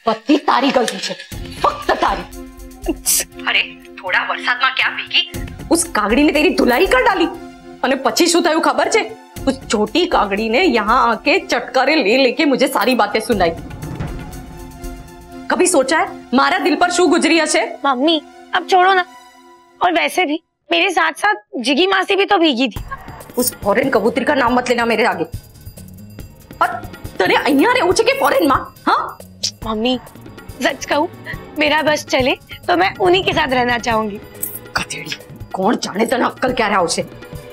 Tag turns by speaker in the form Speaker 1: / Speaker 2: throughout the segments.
Speaker 1: બધી તારી ગલતી છે, ફક્ત તારી।
Speaker 2: અરે થોડા વરસાદમાં ક્યાં ભીગી?
Speaker 1: उस कागड़ी ने तेरी धुलाई कर डाली અને પછી શું થયું ખબર છે? उस छोटी कागड़ी ने यहाँ आके चटकारे ले लेके मुझे सारी बातें सुनाई। कभी सोचा है मारा दिल पर शू गुजरी हसे?
Speaker 3: मम्मी अब छोड़ो ना, और वैसे भी मेरे साथ साथ जिगी मासी भी तो भीगी थी।
Speaker 1: उस फॉरेन कबूतरी का नाम मत लेना मेरे आगे। और तने अहिया रहવું છે કે ફોરેન માં? हाँ
Speaker 3: मम्मी सच कहूँ, मेरा बस चले तो मैं उन्हीं के साथ रहना चाहूंगी।
Speaker 1: कतेड़ी, कौन जाने तने अक्कल क्या रहा उसे?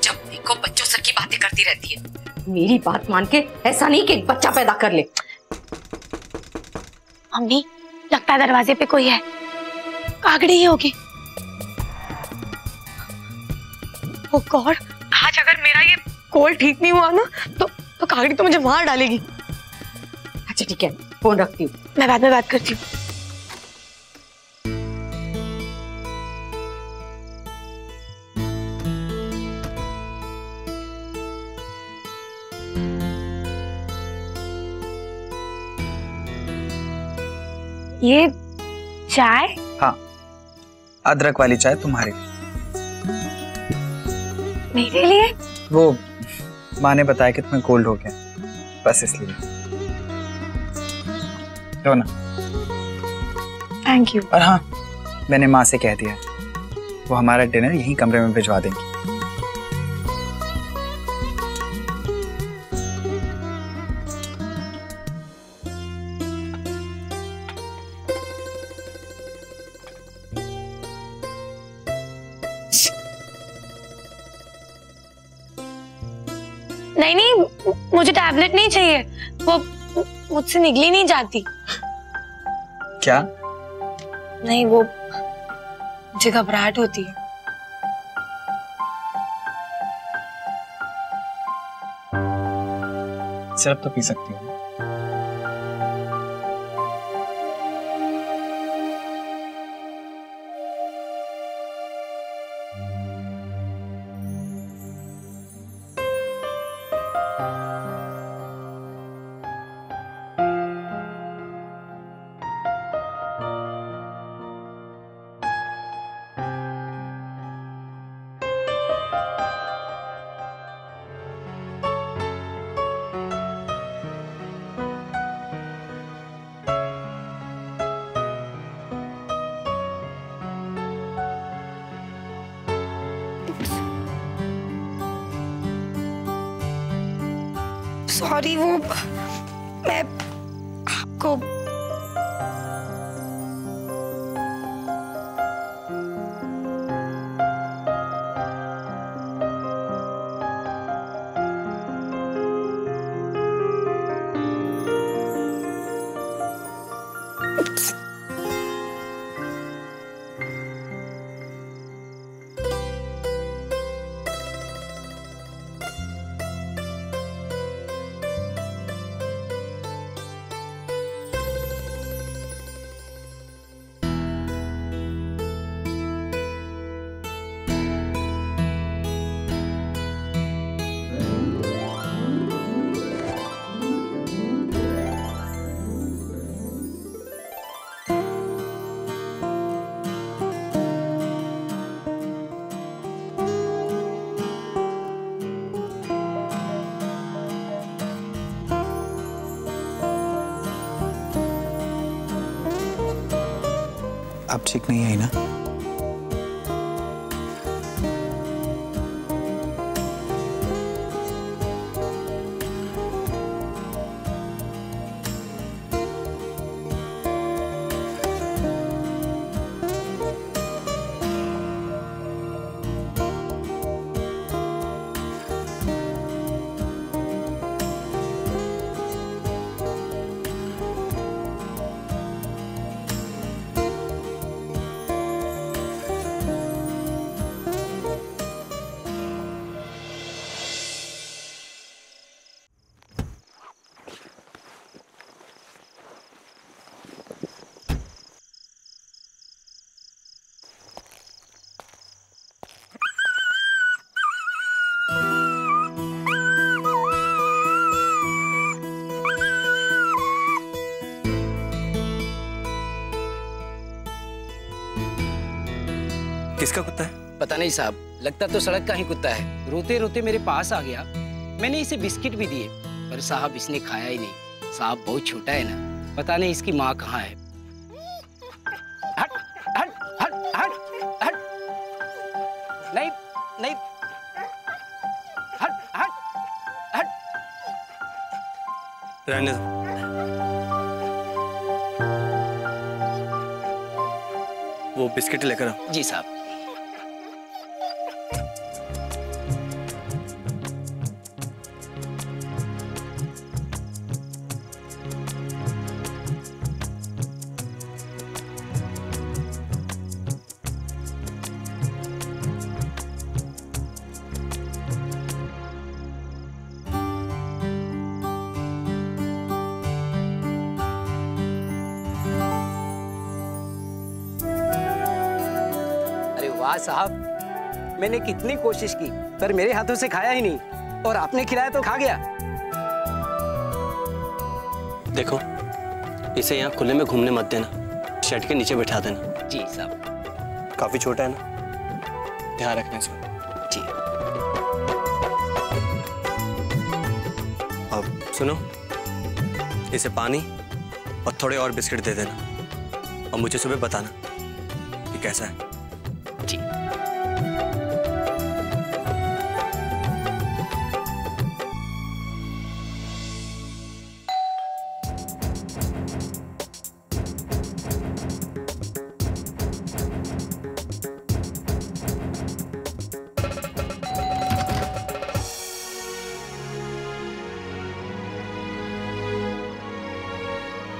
Speaker 1: जब देखो बच्चों सर की बातें करती रहती है। मेरी बात मान के ऐसा नहीं कि एक बच्चा पैदा कर ले।
Speaker 3: मम्मी लगता है दरवाजे पे कोई है, कागड़ी ही होगी। ओ गॉड, आज अगर मेरा ये कोल्ड ठीक नहीं हुआ ना तो कागड़ी तो मुझे मार डालेगी।
Speaker 1: अच्छा ठीक है, फोन रखती हूँ,
Speaker 3: मैं बाद में बात करती हूँ। ये चाय?
Speaker 4: हाँ, अदरक वाली चाय तुम्हारे लिए।
Speaker 3: मेरे लिए?
Speaker 4: वो माँ ने बताया कि तुम्हें कोल्ड हो गया, बस इसलिए। लो ना।
Speaker 3: Thank you.
Speaker 4: और हाँ, मैंने माँ से कह दिया वो हमारा डिनर यहीं कमरे में भिजवा देंगी।
Speaker 3: नहीं नहीं, मुझे टैबलेट नहीं चाहिए, वो मुझसे निगली नहीं जाती।
Speaker 4: क्या?
Speaker 3: नहीं, वो मुझे घबराहट होती है।
Speaker 4: सिरप तो पी सकती हूँ।
Speaker 3: सॉरी, वो मैं आपको
Speaker 4: अब ठीक नहीं है ना?
Speaker 5: किसका कुत्ता है?
Speaker 6: पता नहीं साहब, लगता तो सड़क का ही कुत्ता है। रोते रोते मेरे पास आ गया। मैंने इसे बिस्किट भी दिए, पर साहब इसने खाया ही नहीं। साहब बहुत छोटा है ना, पता नहीं इसकी माँ कहाँ है। हट हट हट हट हट, नहीं नहीं, हट हट हट।
Speaker 5: रहने दो। वो बिस्किट लेकर आओ।
Speaker 6: जी साहब। वाह साहब, मैंने कितनी कोशिश की पर मेरे हाथों से खाया ही नहीं, और आपने खिलाया तो खा गया।
Speaker 5: देखो, इसे यहाँ खुले में घूमने मत देना, शेड के नीचे बैठा देना।
Speaker 6: जी साहब।
Speaker 5: काफी छोटा है ना, ध्यान रखना इसका।
Speaker 6: जी।
Speaker 5: अब सुनो, इसे पानी और थोड़े और बिस्किट दे देना, और मुझे सुबह बताना कि कैसा है।
Speaker 6: जी।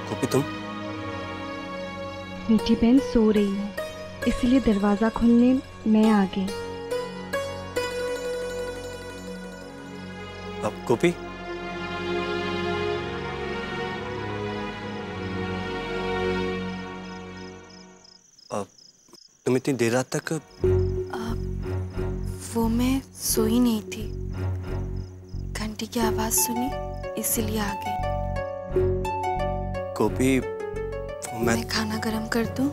Speaker 5: गोपी, तुम?
Speaker 7: मीठी बहन सो रही है, इसलिए दरवाजा खोलने मैं आ गई।
Speaker 5: अब गोपी, अब तुम इतनी देर रात तक?
Speaker 7: वो मैं सोई नहीं थी, घंटी की आवाज सुनी इसलिए आ गई।
Speaker 5: गोपी,
Speaker 7: मैं खाना गरम कर दूं?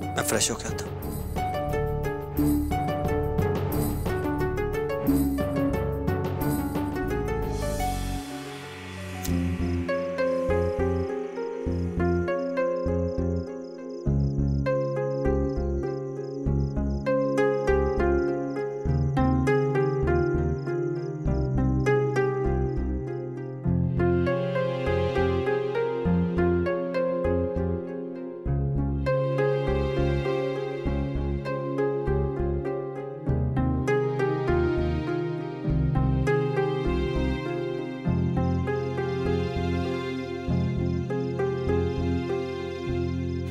Speaker 5: मैं फ्रेश हो गया था।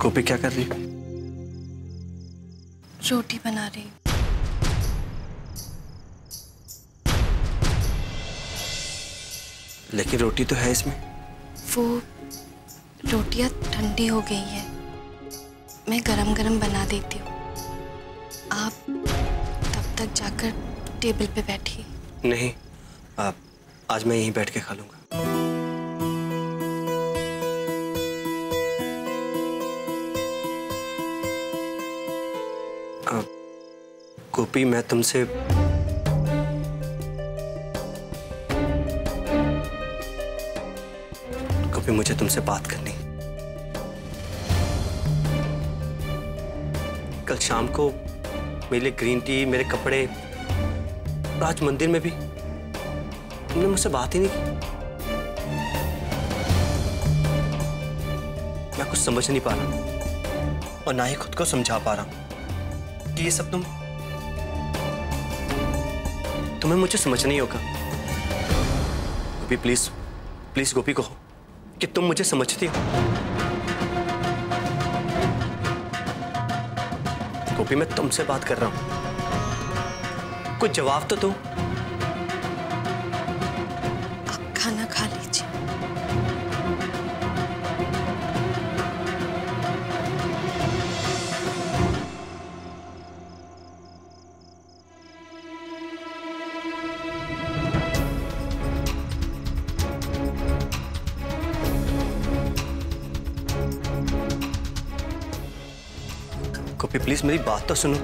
Speaker 5: गोपी क्या कर रही?
Speaker 7: रोटी बना रही।
Speaker 5: लेकिन रोटी तो है इसमें।
Speaker 7: वो रोटियां ठंडी हो गई है, मैं गरम गरम बना देती हूँ। आप तब तक जाकर टेबल पे बैठिए।
Speaker 5: नहीं, आज मैं यहीं बैठ के खा लूंगा। गोपी, मैं तुमसे गोपी, मुझे तुमसे बात करनी। कल शाम को मेरे लिए ग्रीन टी, मेरे कपड़े, आज मंदिर में भी तुमने मुझसे बात ही नहीं की। मैं कुछ समझ नहीं पा रहा और ना ही खुद को समझा पा रहा हूं कि ये सब तुम्हें मुझे समझना ही होगा। गोपी प्लीज, प्लीज गोपी कहो कि तुम मुझे समझती हो। गोपी, मैं तुमसे बात कर रहा हूं, कुछ जवाब तो दो।
Speaker 7: आप खाना खा लीजिए।
Speaker 5: प्लीज मेरी बात तो सुनो।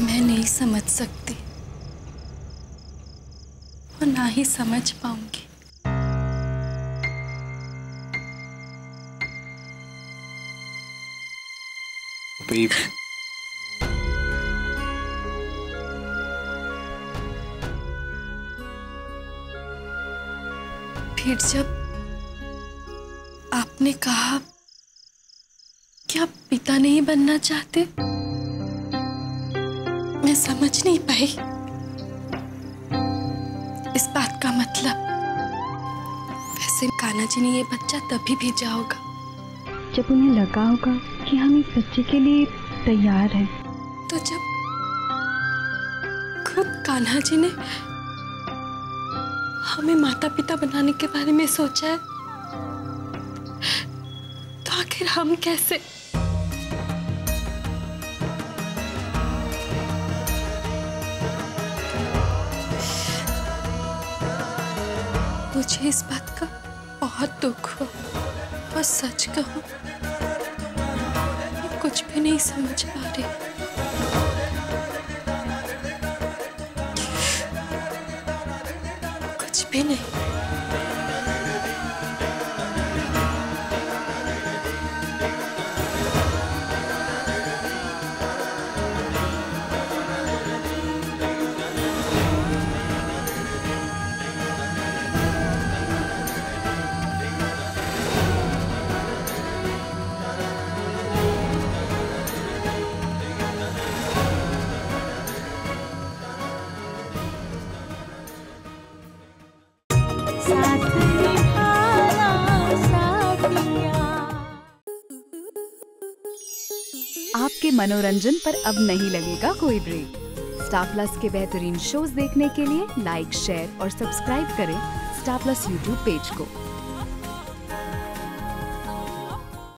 Speaker 7: मैं नहीं समझ सकती और ना ही समझ पाऊंगी। फिर जब आपने कहा कि आप पिता नहीं बनना चाहते, मैं समझ नहीं पाई इस बात का मतलब। वैसे कान्हा जी ने ये बच्चा तभी भेजा होगा
Speaker 8: जब उन्हें लगा होगा कि हम इस बच्चे के लिए तैयार हैं।
Speaker 7: तो जब खुद कान्हा जी ने हमें माता पिता बनाने के बारे में सोचा है, तो आखिर हम कैसे? मुझे इस बात का बहुत दुख हुआ और सच कहूं मैं कुछ भी नहीं समझ पा रही। कुछ भी नहीं।
Speaker 9: आपके मनोरंजन पर अब नहीं लगेगा कोई ब्रेक। स्टार प्लस के बेहतरीन शोज देखने के लिए लाइक, शेयर और सब्सक्राइब करें स्टार प्लस यूट्यूब पेज को।